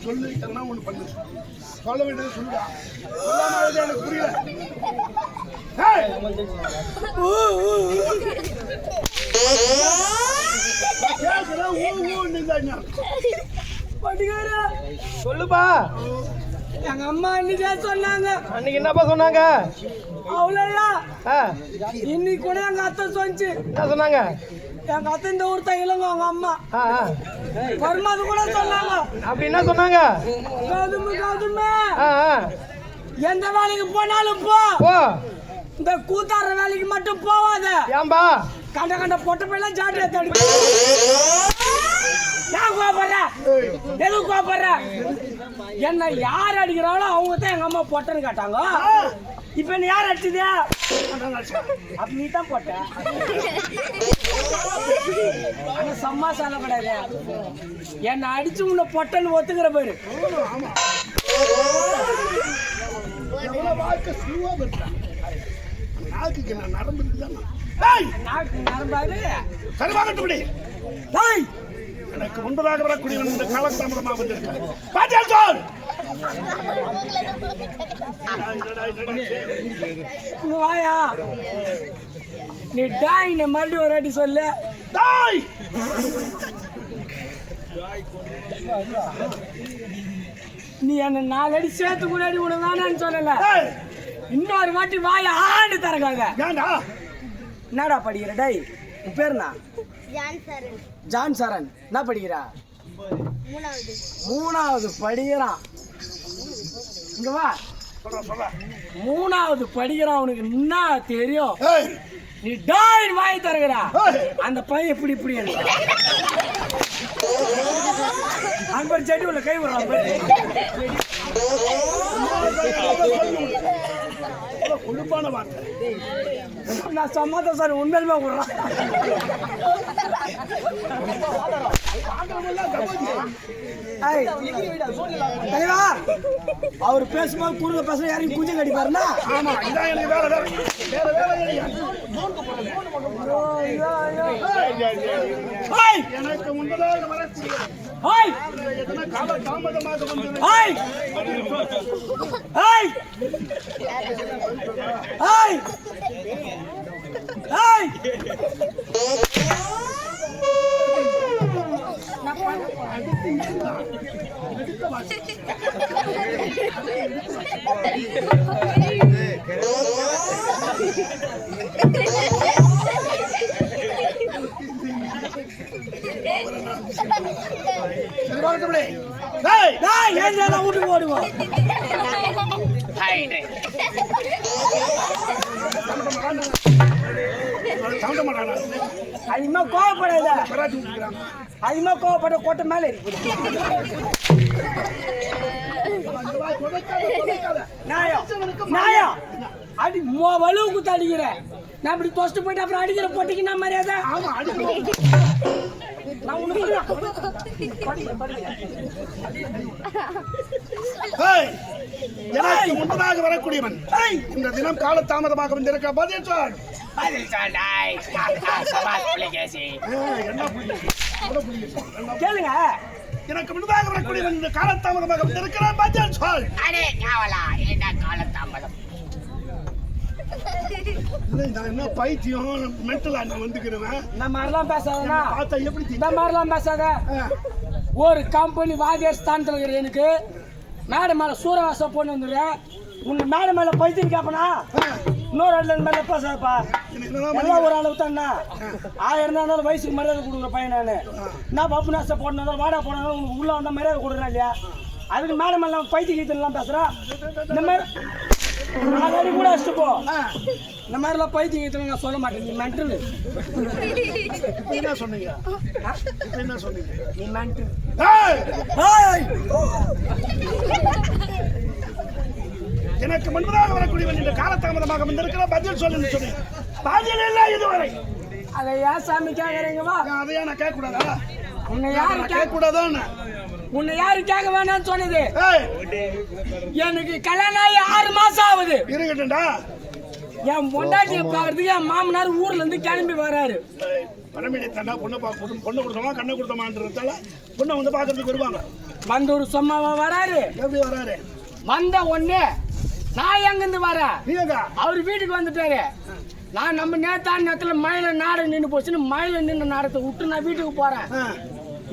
சொல்லு ஒண்ணு பண்ணு சொல்ல வேண்டியது சொல்லுடா எனக்கு புரியல சொல்லுப்பா. எங்க அம்மா அன்னைக்கே சொன்னாங்க. அன்னைக்கு என்னப்பா சொன்னாங்க? அவ்வளோயா இன்னைக்கு கூட எங்க அத்தை சொன்னிச்சு. என்ன சொன்னாங்க? எங்க அத்தை இந்த ஊர் தைலங்க அவங்க அம்மா வருமாது கூட சொன்னாங்க. அப்படி என்ன சொன்னாங்க? கௌதமே எந்த வேலைக்கு போனாலும் போ, இந்த கூத்தாடுற வேலைக்கு மட்டும் போவாத. ஏன்பா? கண்ட கண்ட பொட்ட பையெல்லாம் ஜாட்டியா தடி. ஏன் கோபப்படுற? எதுக்கு கோபப்படுற? என்ன யார் அடிக்கிறாங்களோ அவங்க தான் எங்க அம்மா பொட்டன்னு கேட்டாங்க. இப்ப என்ன யார் அடிச்சது? அப்ப நீ தான் போட்ட. ஆனா சம்மா சொல்லப்படாது. என்ன அடிச்சு உன்னை பொட்டன்னு ஒத்துக்கிற பேரு. எனக்கு முன்பதாக வரக்கூடிய இந்த காலதாமதமாக வந்திருக்க வாயா நீ டாய் மறுபடியும் ஒரு வாட்டி சொல்லு. டாய் நீ என்ன 4 அடி சேர்த்து கூட அடி உனக்கு வேணான்னு சொல்லல. இன்னொரு வாட்டி வாய ஆண்டு தரக்காங்க. என்னடா படிக்கிற? டை உன் பேருனா? ஜான் சரண். என்ன படிக்கிறா? 3வது படிக்கிறான். இங்க வா. 3வது படிக்கிறான். அவனுக்கு என்ன தெரியும்? நீ டாயின் வாங்கி தருகிறா. அந்த பையன் இப்படி இப்படி அங்க செடி உள்ள கை விடுறான். கொடுப்பான வார்த்தை. நான் சமாதம் சார் உண்மையிலுமே விடுறான். அவர் பேசும்போது குறுக்க பேச யாரையும் குஞ்சு கடிப்பாருன்னா எனக்கு முன்பதாக வரக்கூடிய காலதாமதமாக வீட்டுக்கு ஓடுவோம். அதிகமா கோவப்படாத. அதிகமா கோவப்பட கோட்டை மேல இருக்கு. அடி வலுவுக்கு தடிக்கிற. நான் இப்படி தொஸ்ட் போயிட்டு அப்புறம் அடிக்கிற போட்டிக்கு மரியாதை. முன்பதாக வரக்கூடியவன் இந்த தினம் காலதாமதமாக வந்திருக்க பதில் சொல். கேளுங்க. எனக்கு முன்பதாக வரக்கூடியவன் இந்த காலதாமதமாக வந்திருக்கிற பதில் சொல். காலதாமதம் என்ன பைத்தியம் மென்டலா நான் வந்துக்கிறேன். இந்த மாதிரிலாம் பேசாதா? பார்த்தா எப்படி இந்த மாதிரிலாம் பேசாத. ஒரு கம்பெனி வாதியார் ஸ்தானத்தில் இருக்கிற எனக்கு மேடை மேல சூரவாசம் போட்டு வந்துடுறேன். உன்னை மேடை மேல பைத்தியம் கேப்பனா? இன்னொரு இடத்துல இந்த மாதிரி பேசாதப்பா. என்னதான் எல்லாம் ஒரு அளவு தானே. 1000 இருந்தாலும் வயசுக்கு மரியாதை கொடுக்குற பையன் நானு. என்ன பப்பு நாசை போடணும் வாடா போடணும் உனக்கு உள்ள வந்தா மரியாதை கொடுக்குறேன் இல்லையா? அதுக்கு மேடம் எல்லாம் பைத்தி கீத்தலாம் பேசுறா. இந்த மாதிரி 4 அடி கூட அடிச்சுட்டு போ. இந்த மாதிரிலாம் பைத்தி கீத்தலாம் நான் சொல்ல மாட்டேன். நீ மென்டல். இப்ப என்ன சொன்னீங்க? இப்ப என்ன சொன்னீங்க? நீ மென்டல். ஏய்! எனக்கு முன்பதாக வரக்கூடியவன் இந்த காலதாமதமாக வந்திருக்கிற பதில் சொல்லுன்னு சொன்னேன். பதில் இல்லை இதுவரை. அதை ஏன் சாமி கேட்கறீங்க? வா. அதையா நான் கேட்க கூடாதா? உன்னை யாரு கேட்க கூடாதான்னு? உன்னை யாரு கேட்க வேணாம்னு சொன்னது? ஏய்! எனக்கு கல்யாணம் ஆகி 6 மாசம் ஆகுது. இருக்கட்டும்டா. என் பொண்டாட்டியை பார்க்கறதுக்கு என் மாமனார் ஊர்ல இருந்து கிளம்பி வராரு. பரமேடி தண்டா பொண்ணு கொடுத்தோமா கண்ணை கொடுத்தோமான்றதால பொண்ணை வந்து பார்க்கறதுக்கு வருவாங்க. வந்த ஒரு சும்மாவா வராரு? எப்படி வராரு? வந்த உடனே நான் எங்கிருந்து வரேன்? நீங்க அவர் வீட்டுக்கு வந்துட்டாரு. நான் நம்ம நேத்தான நேரத்துல மயில நாடு நின்று போச்சுன்னு மயில நின்று நாடத்தை விட்டு நான் வீட்டுக்கு போறேன்.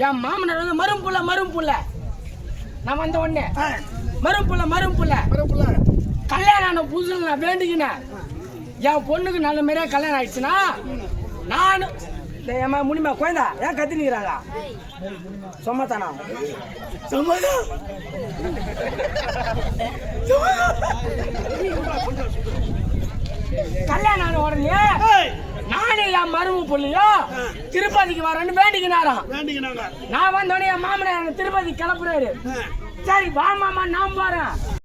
என் மாமனார் வந்து மரும் புள்ள. நான் வந்த உடனே மரும் புள்ள கல்யாணம் ஆன புதுசுல நான் வேண்டிக்கினேன். என் பொண்ணுக்கு நல்ல மாதிரியா கல்யாணம் ஆயிடுச்சுன்னா நான் முடியுமா குழந்தா ஏன் கத்தினுக்கிறாங்க? சொம்மத்தானா கல்யாணம் ஆன உடனே நானே என் மரும புள்ளையும் திருப்பதிக்கு வரேன்னு வேண்டிக்கினாராம். நான் வந்தோடனே என் மாமனார் திருப்பதி கிளப்புறாரு. சரி வா மாமா நான் போறேன்.